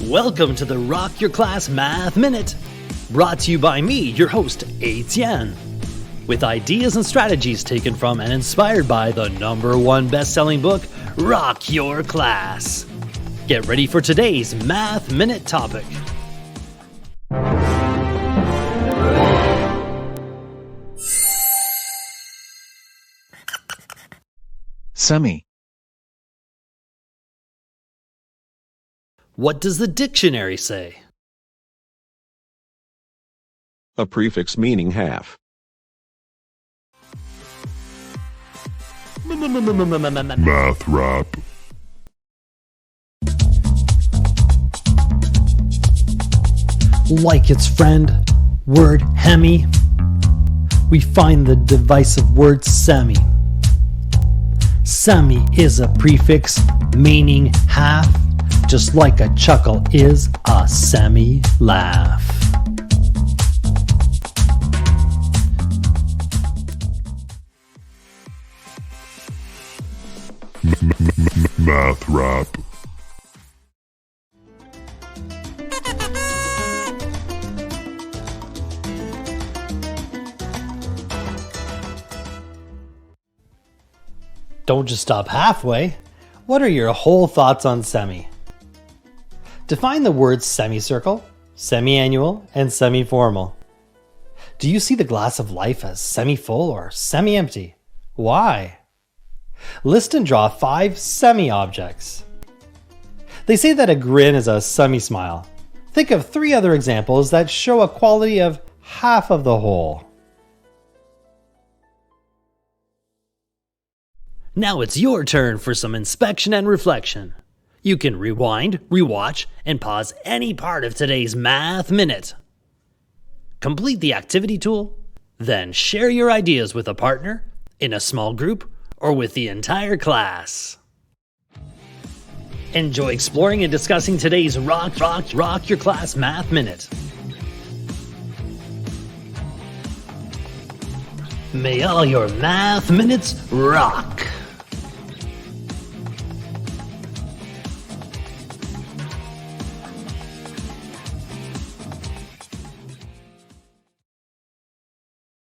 Welcome to the Rock Your Class Math Minute, brought to you by me, your host, Etienne, with ideas and strategies taken from and inspired by the #1 best-selling book, Rock Your Class. Get ready for today's Math Minute topic. Semi. What does the dictionary say? A prefix meaning half. Math rap. Like its friend, word hemi, we find the divisive word semi. Semi is a prefix meaning half, just like a chuckle is a semi-laugh. Math rap. Don't just stop halfway. What are your whole thoughts on semi? Define the words semicircle, semi-annual, and semi-formal. Do you see the glass of life as semi-full or semi-empty? Why? List and draw 5 semi-objects. They say that a grin is a semi-smile. Think of 3 other examples that show a quality of half of the whole. Now it's your turn for some inspection and reflection. You can rewind, rewatch, and pause any part of today's Math Minute. Complete the activity tool, then share your ideas with a partner, in a small group, or with the entire class. Enjoy exploring and discussing today's Rock Your Class Math Minute. May all your math minutes rock!